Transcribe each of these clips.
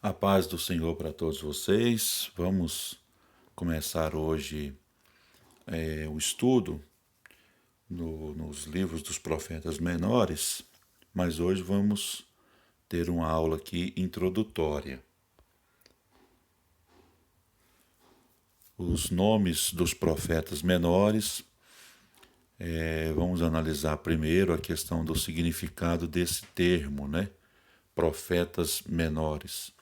A paz do Senhor para todos vocês. Vamos começar hoje o estudo nos livros dos profetas menores, mas hoje vamos ter uma aula aqui introdutória. Os nomes dos profetas menores, vamos analisar primeiro a questão do significado desse termo, né? Profetas menores.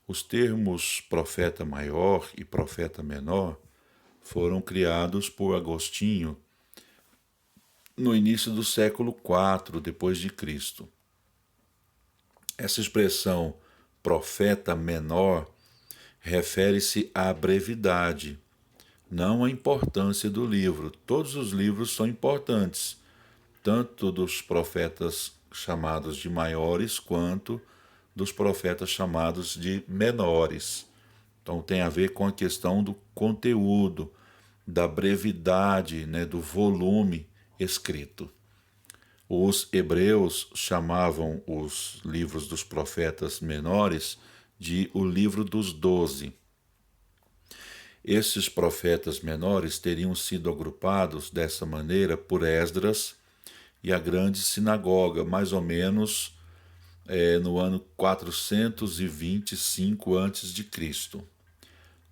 Os termos profeta maior e profeta menor foram criados por Agostinho no início do século IV depois de Cristo. Essa expressão profeta menor refere-se à brevidade, não à importância do livro. Todos os livros são importantes, tanto dos profetas chamados de maiores quanto dos profetas chamados de menores. Então tem a ver com a questão do conteúdo, da brevidade, né, do volume escrito. Os hebreus chamavam os livros dos profetas menores de o livro dos 12. Esses profetas menores teriam sido agrupados dessa maneira por Esdras e a grande sinagoga, mais ou menos no ano 425 a.C.,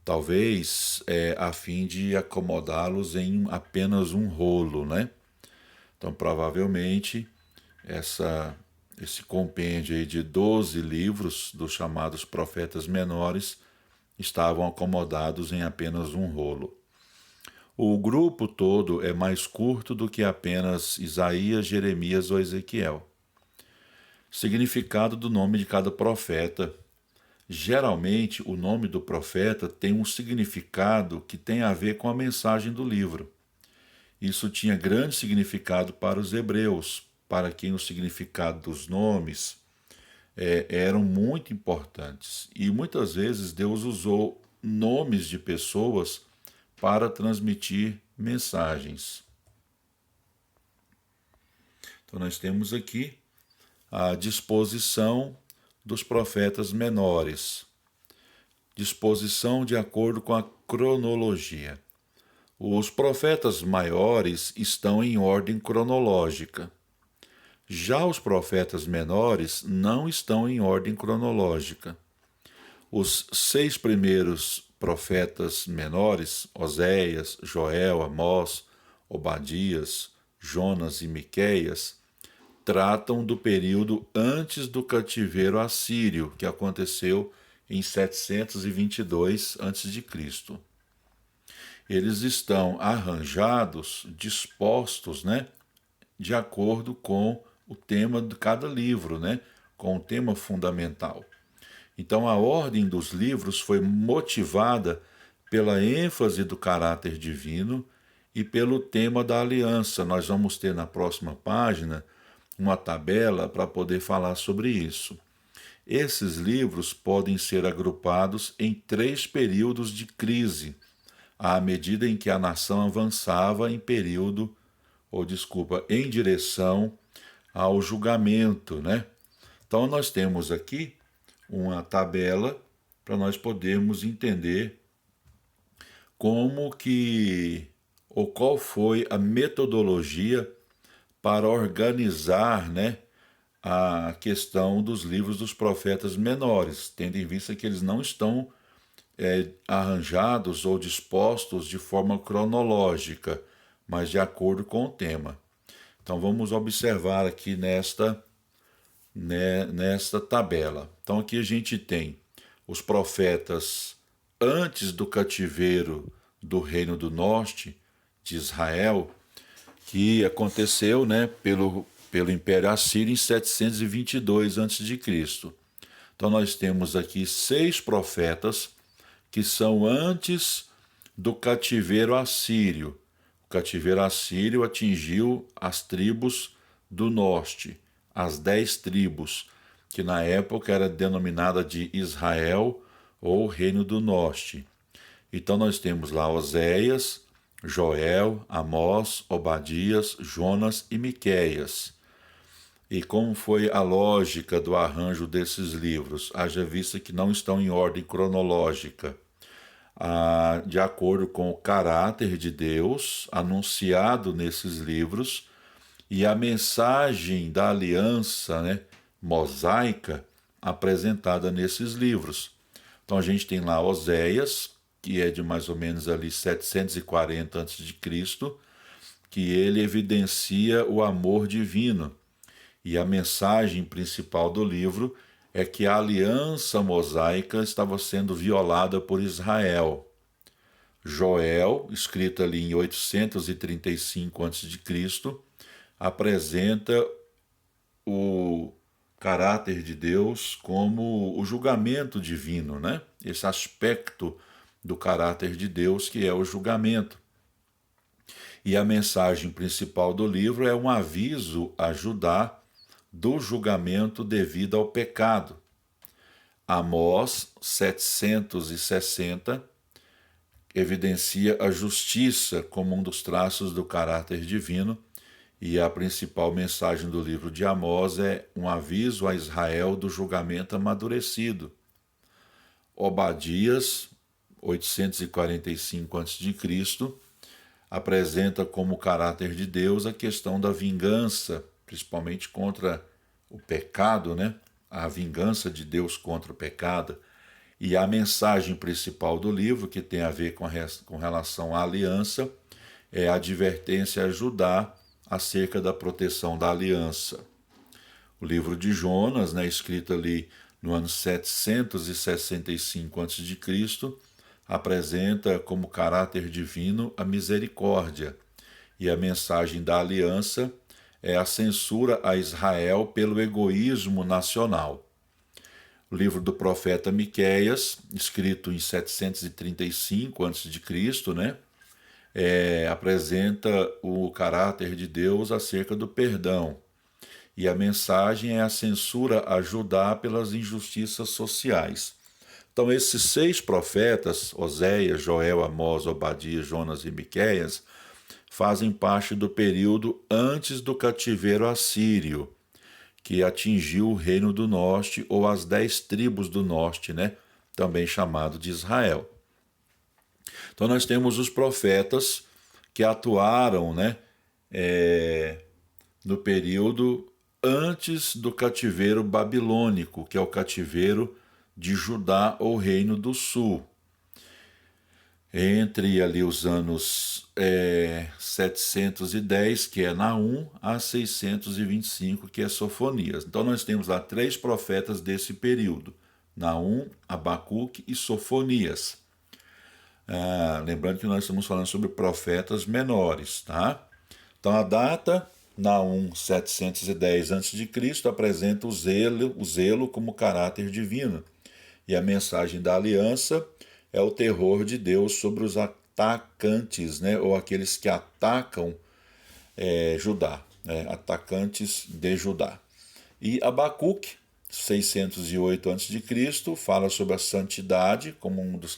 talvez a fim de acomodá-los em apenas um rolo, né? Então, provavelmente, esse compêndio aí de 12 livros dos chamados profetas menores estavam acomodados em apenas um rolo. O grupo todo é mais curto do que apenas Isaías, Jeremias ou Ezequiel. Significado do nome de cada profeta. Geralmente, o nome do profeta tem um significado que tem a ver com a mensagem do livro. Isso tinha grande significado para os hebreus, para quem o significado dos nomes eram muito importantes. E muitas vezes Deus usou nomes de pessoas para transmitir mensagens. Então nós temos aqui a disposição dos profetas menores. Disposição de acordo com a cronologia. Os profetas maiores estão em ordem cronológica. Já os profetas menores não estão em ordem cronológica. Os 6 primeiros profetas menores, Oséias, Joel, Amós, Obadias, Jonas e Miqueias, tratam do período antes do cativeiro assírio, que aconteceu em 722 a.C. Eles estão arranjados, dispostos, né, de acordo com o tema de cada livro, né, com o tema fundamental. Então a ordem dos livros foi motivada pela ênfase do caráter divino e pelo tema da aliança. Nós vamos ter na próxima página uma tabela para poder falar sobre isso. Esses livros podem ser agrupados em 3 períodos de crise, à medida em que a nação avançava em direção ao julgamento, né? Então nós temos aqui uma tabela para nós podermos entender qual foi a metodologia para organizar, né, a questão dos livros dos profetas menores, tendo em vista que eles não estão arranjados ou dispostos de forma cronológica, mas de acordo com o tema. Então vamos observar aqui nesta tabela. Então aqui a gente tem os profetas antes do cativeiro do Reino do Norte, de Israel, que aconteceu, né, pelo Império Assírio em 722 a.C. Então nós temos aqui 6 profetas que são antes do cativeiro assírio. O cativeiro assírio atingiu as tribos do norte, as 10 tribos, que na época era denominada de Israel ou Reino do Norte. Então nós temos lá Oséias, Joel, Amós, Obadias, Jonas e Miqueias. E como foi a lógica do arranjo desses livros? Haja vista que não estão em ordem cronológica. De acordo com o caráter de Deus anunciado nesses livros e a mensagem da aliança, né, mosaica apresentada nesses livros. Então a gente tem lá Oséias, que é de mais ou menos ali 740 a.C., que ele evidencia o amor divino. E a mensagem principal do livro é que a aliança mosaica estava sendo violada por Israel. Joel, escrito ali em 835 a.C., apresenta o caráter de Deus como o julgamento divino, né? Esse aspecto do caráter de Deus que é o julgamento. E a mensagem principal do livro é um aviso a Judá do julgamento devido ao pecado. Amós 760 evidencia a justiça como um dos traços do caráter divino, e a principal mensagem do livro de Amós é um aviso a Israel do julgamento amadurecido. Obadias 845 a.C. apresenta como caráter de Deus a questão da vingança, principalmente contra o pecado, né? A vingança de Deus contra o pecado. E a mensagem principal do livro, que tem a ver com relação à aliança, é a advertência a Judá acerca da proteção da aliança. O livro de Jonas, né, escrito ali no ano 765 a.C., apresenta como caráter divino a misericórdia, e a mensagem da aliança é a censura a Israel pelo egoísmo nacional. O livro do profeta Miqueias, escrito em 735 a.C., né, apresenta o caráter de Deus acerca do perdão. E a mensagem é a censura a Judá pelas injustiças sociais. Então, esses 6 profetas, Oséias, Joel, Amós, Obadias, Jonas e Miqueias, fazem parte do período antes do cativeiro assírio, que atingiu o reino do norte, ou as 10 tribos do norte, né? Também chamado de Israel. Então nós temos os profetas que atuaram, né, no período antes do cativeiro babilônico, que é o cativeiro de Judá ou Reino do Sul. Entre ali os anos 710, que é Naum, a 625, que é Sofonias. Então nós temos lá 3 profetas desse período: Naum, Abacuque e Sofonias. Lembrando que nós estamos falando sobre profetas menores, tá? Então a data, Naum 710 a.C., apresenta o zelo como caráter divino. E a mensagem da aliança é o terror de Deus sobre os atacantes, né? Ou aqueles que atacam Judá, né? Atacantes de Judá. E Abacuque, 608 a.C., fala sobre a santidade como um dos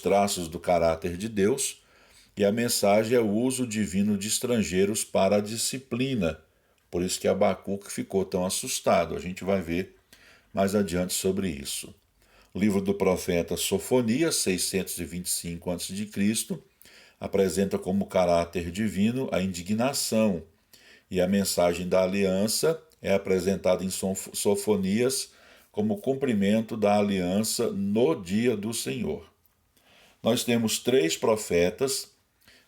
traços do caráter de Deus, e a mensagem é o uso divino de estrangeiros para a disciplina. Por isso que Abacuque ficou tão assustado. A gente vai ver mais adiante sobre isso. O livro do profeta Sofonias, 625 a.C., apresenta como caráter divino a indignação, e a mensagem da aliança é apresentada em Sofonias como cumprimento da aliança no dia do Senhor. Nós temos 3 profetas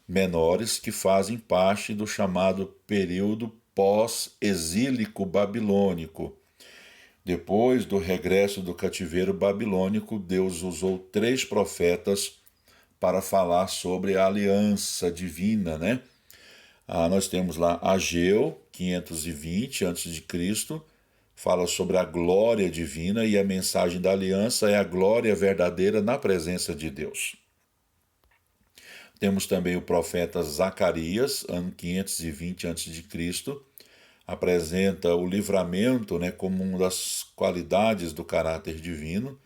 menores que fazem parte do chamado período pós-exílico babilônico. Depois do regresso do cativeiro babilônico, Deus usou 3 profetas para falar sobre a aliança divina, né? Nós temos lá Ageu, 520 a.C., fala sobre a glória divina, e a mensagem da aliança é a glória verdadeira na presença de Deus. Temos também o profeta Zacarias, ano 520 a.C., apresenta o livramento, né, como uma das qualidades do caráter divino,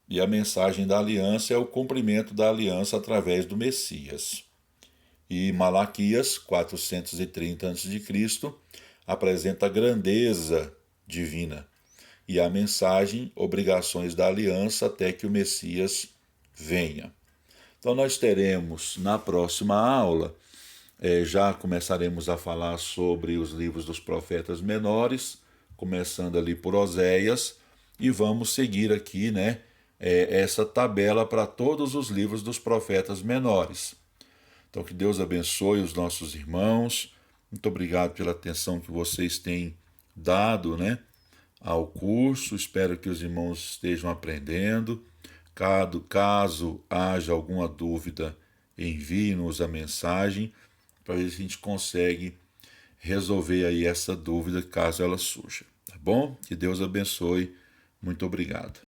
e a mensagem da aliança é o cumprimento da aliança através do Messias. E Malaquias, 430 a.C., apresenta a grandeza divina e a mensagem, obrigações da aliança até que o Messias venha. Então nós teremos na próxima aula, já começaremos a falar sobre os livros dos profetas menores, começando ali por Oséias, e vamos seguir aqui, essa tabela para todos os livros dos profetas menores. Então que Deus abençoe os nossos irmãos. Muito obrigado pela atenção que vocês têm dado, ao curso. Espero que os irmãos estejam aprendendo. Caso haja alguma dúvida, envie-nos a mensagem para ver se a gente consegue resolver aí essa dúvida caso ela surja. Tá bom? Que Deus abençoe. Muito obrigado.